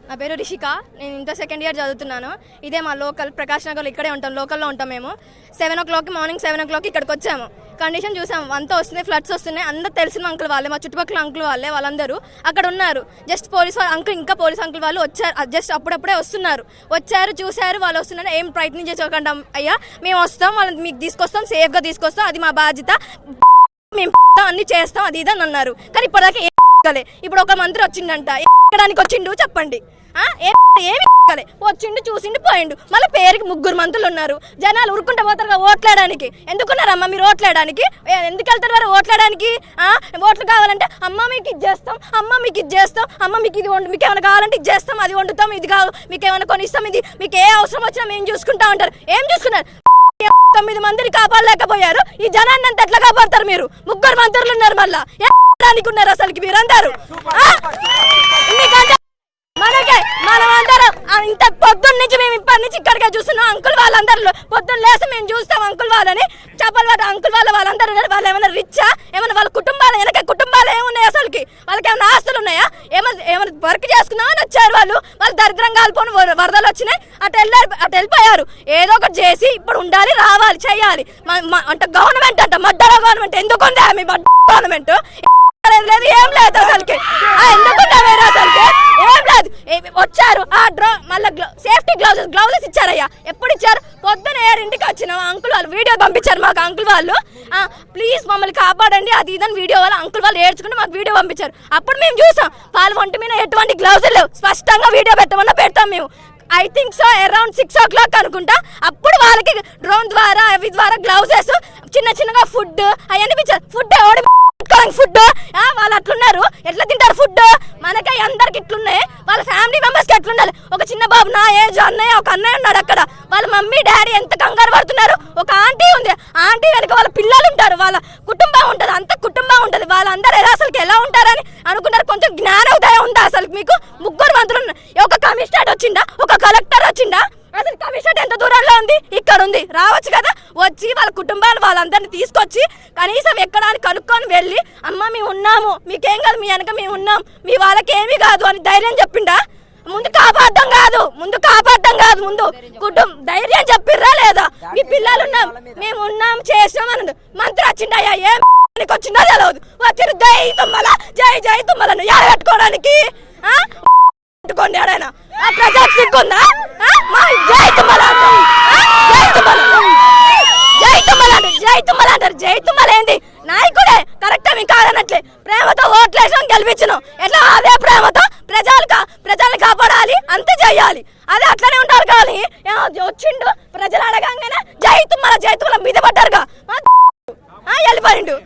నా పేరు రిషిక. నేను ఇంటర్ సెకండ్ ఇయర్ చదువుతున్నాను. ఇదే మా లోకల్ ప్రకాష్ నగర్లో ఇక్కడే ఉంటాం, లోకల్లో ఉంటాం మేము. 7 o'clock మార్నింగ్ 7 o'clock ఇక్కడికి వచ్చాము. కండిషన్ చూసాము, అంతా వస్తున్నాయి, ఫ్లడ్స్ వస్తున్నాయి. అందరూ తెలిసిన అంకుల్ వాళ్ళే, మా చుట్టుపక్కల అంకుల్ వాళ్ళే, వాళ్ళందరూ అక్కడ ఉన్నారు. జస్ట్ పోలీస్ అంకుల్, ఇంకా పోలీస్ అంకుల్ వాళ్ళు వచ్చారు, జస్ట్ అప్పుడప్పుడే వస్తున్నారు. వచ్చారు, చూశారు, వాళ్ళు వస్తున్నారు. ఏం ప్రయత్నం చేసుకోకుండా అయ్యా మేము వస్తాం, వాళ్ళని మీకు తీసుకొస్తాం, సేఫ్గా తీసుకొస్తాం, అది మా బాధ్యత, మేము అన్ని చేస్తాం, అది ఇదని అన్నారు. కానీ ఇప్పటిదాకా ఏం ఇప్పుడు ఒక మంత్రి వచ్చిండంట, ఎక్కడానికి వచ్చిండు చెప్పండి? ఏమి వచ్చిండు, చూసిండు, పోయిండు. మళ్ళీ పేరుకి 3 మంత్రులు ఉన్నారు. జనాలు ఉరుకుంటా పోతారు ఓట్లాడడానికి. ఎందుకున్నారమ్మా మీరు ఓట్లాడడానికి? ఎందుకు వెళ్తారు వారు ఓట్లాడడానికి? ఓట్లు కావాలంటే అమ్మ మీకు ఇది చేస్తాం, అమ్మ మీకు ఇది చేస్తాం, అమ్మ మీకు ఇది వండు, మీకు ఏమైనా కావాలంటే ఇది చేస్తాం, అది వండుతాం, ఇది కావు, మీకు ఏమైనా కొనిస్తాం, ఇది మీకు ఏ అవసరం వచ్చినా మేము చూసుకుంటా ఉంటారు. ఏం చూసుకున్నారు? 9 మందిని కాపాడలేకపోయారు. ఈ జనాన్ని అంతా ఎట్లా కాపాడతారు మీరు? 3 మంత్రులు ఉన్నారు. మళ్ళా ఉన్నారు అసలుకి మీరందరూ. మనకే మనమందరం ఇంత పొద్దున్న నుంచి మేము ఇప్పటి నుంచి ఇక్కడికే చూస్తున్నాం. అంకుల్ వాళ్ళందరూ పొద్దున్న లేసి మేము చూస్తాం అంకుల్ వాళ్ళని, చెప్పలు వాళ్ళ అంకుల్ వాళ్ళందరూ వాళ్ళు ఏమైనా రిచ్చా? ఏమైనా వాళ్ళ కుటుంబాలు వెనక కుటుంబాలు ఏమున్నాయి? అసలుకి వాళ్ళకి ఏమైనా ఆస్తులు ఉన్నాయా? ఏమైనా వర్క్ చేసుకుందామని వచ్చారు వాళ్ళు దరిద్రం కాలిపోని వరదలు వచ్చినాయి, అటు వెళ్ళిపోయారు. ఏదో ఒకటి చేసి ఇప్పుడు ఉండాలి, రావాలి, చెయ్యాలి. అంటే గవర్నమెంట్ అంట, మడ్డల గవర్నమెంట్ ఎందుకుందా మీ గవర్నమెంట్? లేదు, ఏం లేదు అసలుకి. ఎందుకుంటా వేరే అసలుకి ఏం లేదు. వచ్చారు మళ్ళీ సేఫ్టీ గ్లౌజెస్ ఇచ్చారయ్యా. ఎప్పుడు ఇచ్చారు? పొద్దున 7 వచ్చిన అంకుల్ వాళ్ళు వీడియో పంపించారు మాకు. అంకుల్ వాళ్ళు ప్లీజ్ మమ్మల్ని కాపాడండి, అది ఇదని వీడియో వాళ్ళు అంకుల్ వాళ్ళు ఏడ్చుకుంటే మాకు వీడియో పంపించారు. అప్పుడు మేము చూసాం వాళ్ళ ఒంటి మీద ఎటువంటి గ్లౌజులు లేవు. స్పష్టంగా వీడియో పెట్టమన్నా పెడతాం మేము. I think so around 6 o'clock అనుకుంటా. అప్పుడు వాళ్ళకి డ్రోన్ ద్వారా అవి ద్వారా గ్లౌజెస్, చిన్నగా ఫుడ్ అవన్నీ ఇచ్చారు. ఫుడ్ ఫుడ్ వాళ్ళు అట్లున్నారు. ఎట్లా తింటారు ఫుడ్? మనకే అందరికి ఇట్లున్నాయి, వాళ్ళ ఫ్యామిలీ మెంబర్స్ కి ఎట్లుండాలి? ఒక చిన్న బాబు నా ఏజ్ అన్నయ్య, ఒక అన్నయ్య ఉన్నాడు అక్కడ. వాళ్ళ మమ్మీ డాడీ ఎంత కంగారు పడుతున్నారు. ఒక ఆంటీ ఉంది, ఆంటీ వెనక వాళ్ళ పిల్లలు ఉంటారు, వాళ్ళ కుటుంబం ఉంటుంది, అంత కుటుంబం ఉంటుంది. వాళ్ళందరూ అసలుకి ఎలా ఉంటారని అనుకుంటారు. కొంచెం జ్ఞానోదయం ఉందా అసలు మీకు? 3 మంత్రులు, ఒక కమిషనర్ వచ్చిందా, ఒక కలెక్టర్ వచ్చిందా? అసలు కమిషనర్ ఎంత దూరంలో ఉంది? ఇక్కడ ఉంది. రావచ్చు కదా, వచ్చి వాళ్ళ కుటుంబాలు వాళ్ళందరినీ తీసుకొచ్చి కనీసం ఎక్కడానికి కనుక్కొని వెళ్ళి అమ్మ మేము ఉన్నాము, మీకేం కాదు, మీ వెనక మేము ఉన్నాం, మీ వాళ్ళకి ఏమీ కాదు అని ధైర్యం చెప్పిండా? ముందు కాపాడటం కాదు, ముందు ధైర్యం చెప్పిర్రా లేదా? మీ పిల్లలు ఉన్నాం, మేము ఉన్నాం, చేసాం అని మంత్రి వచ్చిండయ్యా, ఏం వచ్చిందో తెలియదు. వచ్చి జై తుమ్మలను ఎడగట్టుకోవడానికి పెట్టుకోండి. ఆడైనా ప్రజలకు సిగ్గుందా? జై తుమ్మల ఏంది? నాయకుడే కరెక్ట్, మీకు కాదనట్లే. ప్రేమతో ఓట్లేసాం, గెలిపించినాం. ఎట్లా అదే ప్రేమతో ప్రజల్ని కాపాడాలి, అంతే చెయ్యాలి. అదే అట్లనే ఉంటారు. కానీ వచ్చిండు ప్రజలు అడగంగానే జై తుమ్మల మీద పడ్డారుగా, వెళ్ళిపోయిండు.